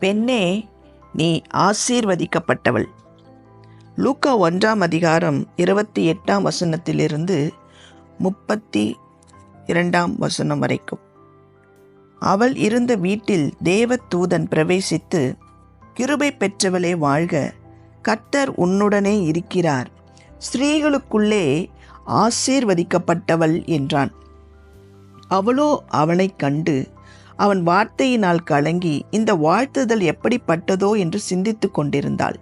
பெண்ணே, நீ ஆசீர்வதிக்கப்பட்டவள். லூக்கா 1:28 32 வரைக்கும். அவள் இருந்த வீட்டில் தேவதூதன் பிரவேசித்து, கிருபை பெற்றவளே வாழ்க, கர்த்தர் உன்னுடனே இருக்கிறார், ஸ்திரீகளுக்குள்ளே ஆசீர்வதிக்கப்பட்டவள் என்றான். அவளோ அவனைக் கண்டு அவன் வார்த்தையினால் கலங்கி இந்த வாழ்த்துதல் எப்படிப்பட்டதோ என்று சிந்தித்து கொண்டிருந்தாள்.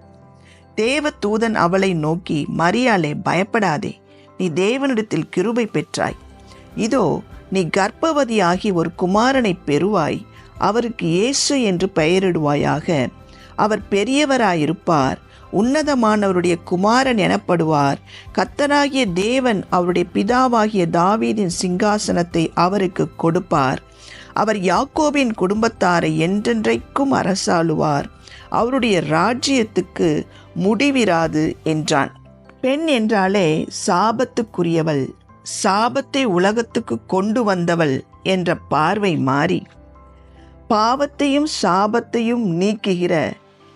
தேவதூதன் அவளை நோக்கி, மரியாளே, பயப்படாதே, நீ தேவனிடத்தில் கிருபை பெற்றாய். இதோ, நீ கர்ப்பவதியாகி ஒரு குமாரனை பெறுவாய். அவருக்கு இயேசு என்று பெயரிடுவாயாக. அவர் பெரியவராயிருப்பார், உன்னதமானவருடைய குமாரன் எனப்படுவார். கர்த்தராகிய தேவன் அவருடைய பிதாவாகிய தாவீதின் சிங்காசனத்தை அவருக்கு கொடுப்பார். அவர் யாக்கோபின் குடும்பத்தாரை என்றென்றைக்கும் அரசாளுவார். அவருடைய ராஜ்யத்துக்கு முடிவிராது என்றான். பெண் என்றாலே சாபத்துக்குரியவள், சாபத்தை உலகத்துக்கு கொண்டு வந்தவள் என்ற பார்வை மாறி, பாவத்தையும் சாபத்தையும் நீக்குகிற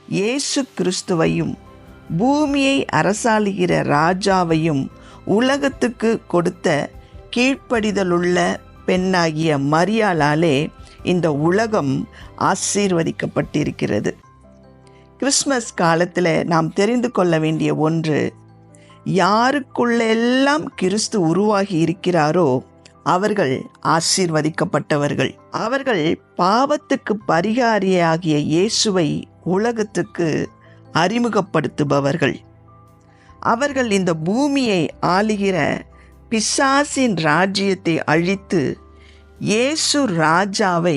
இயேசு கிறிஸ்துவையும் பூமியை அரசாளுகிற ராஜாவையும் உலகத்துக்கு கொடுத்த கீழ்ப்படிதலுள்ள பெண்ணாகிய மரியாளாலே இந்த உலகம் ஆசீர்வதிக்கப்பட்டிருக்கிறது. கிறிஸ்மஸ் காலத்தில் நாம் தெரிந்து கொள்ள வேண்டிய ஒன்று, யாருக்குள்ளெல்லாம் கிறிஸ்து உருவாகி இருக்கிறாரோ அவர்கள் ஆசீர்வதிக்கப்பட்டவர்கள். அவர்கள் பாவத்துக்கு பரிகாரியாகிய இயேசுவை உலகத்துக்கு அறிமுகப்படுத்துபவர்கள். அவர்கள் இந்த பூமியை ஆளுகிற பிசாசின் ராஜ்யத்தை அழித்து இயேசு ராஜாவை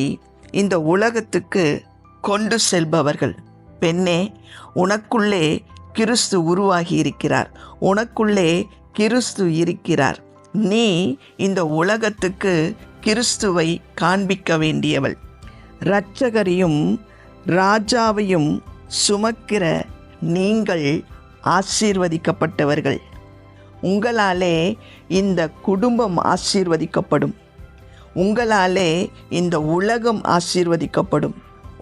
இந்த உலகத்துக்கு கொண்டு செல்பவர்கள். பெண்ணே, உனக்குள்ளே கிறிஸ்து உருவாகி இருக்கிறார், உனக்குள்ளே கிறிஸ்து இருக்கிறார். நீ இந்த உலகத்துக்கு கிறிஸ்துவை காண்பிக்க வேண்டியவள். இரட்சகரையும் ராஜாவையும் சுமக்கிற நீங்கள் ஆசீர்வதிக்கப்பட்டவர்கள். உங்களாலே இந்த குடும்பம் ஆசீர்வதிக்கப்படும். உங்களாலே இந்த உலகம் ஆசீர்வதிக்கப்படும்.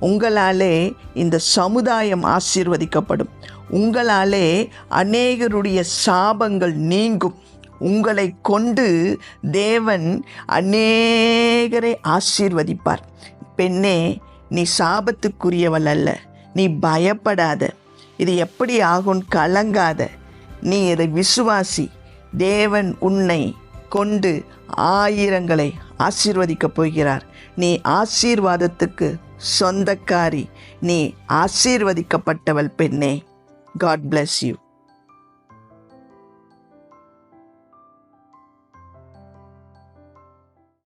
உங்களாலே இந்த சமுதாயம் ஆசீர்வதிக்கப்படும். உங்களாலே அநேகருடைய சாபங்கள் நீங்கும். உங்களை கொண்டு தேவன் அநேகரை ஆசீர்வதிப்பார். பெண்ணே, நீ சாபத்துக்குரியவள் அல்ல. நீ பயப்படாத. இது எப்படி ஆகும் கலங்காத. நீ இதை விசுவாசி. தேவன் உன்னை கொண்டு ஆயிரங்களை ஆசீர்வதிக்கப் போகிறார். நீ ஆசீர்வாதத்துக்கு சொந்தக்காரி. நீ ஆசீர்வதிக்கப்பட்டவள் பெண்ணே. God bless you.